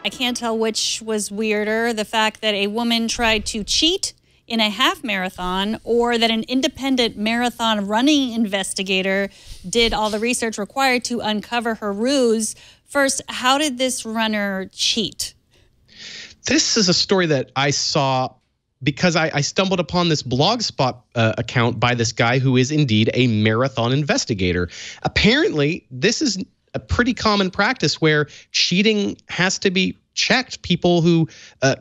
I can't tell which was weirder, the fact that a woman tried to cheat in a half marathon or that an independent marathon running investigator did all the research required to uncover her ruse. First, how did this runner cheat? This is a story that I saw because I stumbled upon this Blogspot account by this guy who is indeed a marathon investigator. Apparently, this is a pretty common practice where cheating has to be checked. People who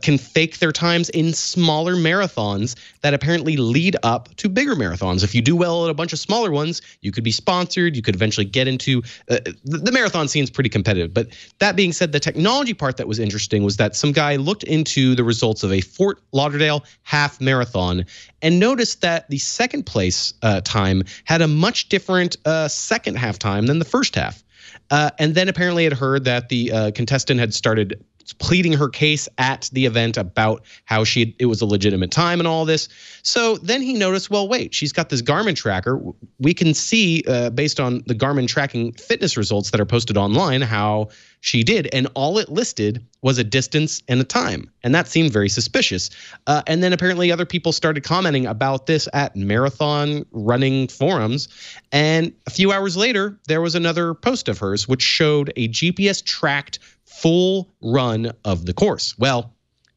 can fake their times in smaller marathons that apparently lead up to bigger marathons. If you do well at a bunch of smaller ones, you could be sponsored. You could eventually get into the marathon scene is pretty competitive. But that being said, the technology part that was interesting was that some guy looked into the results of a Fort Lauderdale half marathon and noticed that the second place time had a much different second half time than the first half. And then apparently had heard that the contestant had started pleading her case at the event about how it was a legitimate time and all this. So then he noticed, well, wait, she's got this Garmin tracker. We can see based on the Garmin tracking fitness results that are posted online how she did. And all it listed was a distance and a time. And that seemed very suspicious. And then apparently other people started commenting about this at marathon running forums. And a few hours later, there was another post of hers which showed a GPS tracked full run of the course. Well,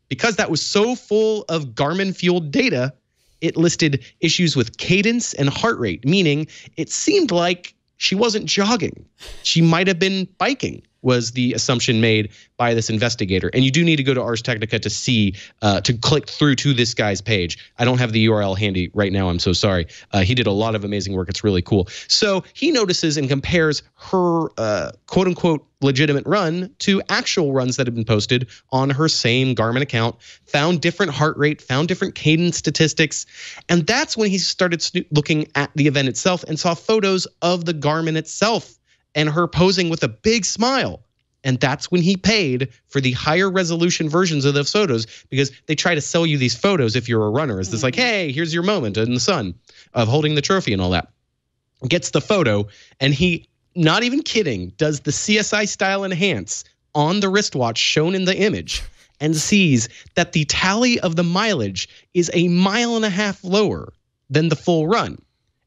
because that was so full of Garmin fueled data, it listed issues with cadence and heart rate, meaning it seemed like she wasn't jogging. She might have been biking, was the assumption made by this investigator. And you do need to go to Ars Technica to see, to click through to this guy's page. I don't have the URL handy right now. I'm so sorry. He did a lot of amazing work. It's really cool. So he notices and compares her quote unquote legitimate run to actual runs that have been posted on her same Garmin account, found different heart rate, found different cadence statistics. And that's when he started looking at the event itself and saw photos of the Garmin itself and her posing with a big smile. And that's when he paid for the higher resolution versions of those photos, because they try to sell you these photos if you're a runner. It's just like, hey, here's your moment in the sun of holding the trophy and all that. Gets the photo, and he, not even kidding, does the CSI style enhance on the wristwatch shown in the image and sees that the tally of the mileage is 1.5 miles lower than the full run.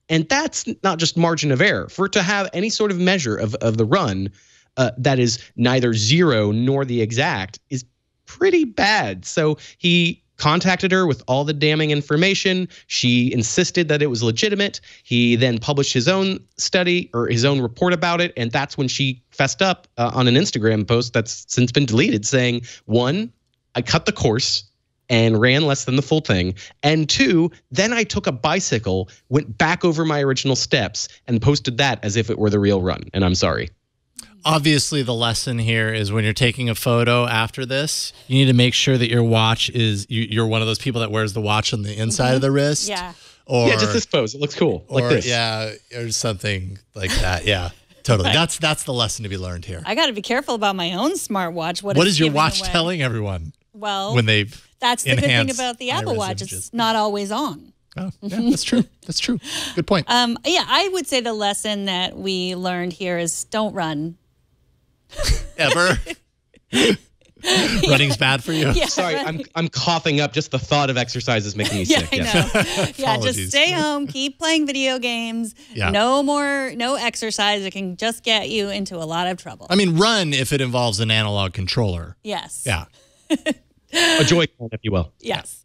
And that's not just margin of error. For it to have any sort of measure of the run that is neither zero nor the exact is pretty bad. So he contacted her with all the damning information. She insisted that it was legitimate. He then published his own study or his own report about it. And that's when she fessed up on an Instagram post that's since been deleted saying, 1, I cut the course and ran less than the full thing. And 2, then I took a bicycle, went back over my original steps, and posted that as if it were the real run. And I'm sorry. Obviously, the lesson here is when you're taking a photo after this, you need to make sure that your watch is, you're one of those people that wears the watch on the inside of the wrist. Yeah. Or, yeah, just this pose. It looks cool. Like this. Yeah, or something like that. Yeah, totally. That's the lesson to be learned here. I got to be careful about my own smartwatch. What is your watch telling everyone? Well, when they've that's the good thing about the Apple Watch. It's not always on. Oh, yeah, that's true. That's true. Good point. Yeah, I would say the lesson that we learned here is don't run. Ever. Running's bad for you. Yeah, sorry, I'm coughing up. Just the thought of exercise is making me sick. I know. Yeah, just stay home, keep playing video games. Yeah. No exercise. It can just get you into a lot of trouble. I mean, run if it involves an analog controller. Yes. Yeah. A Joy-Con, if you will. Yes.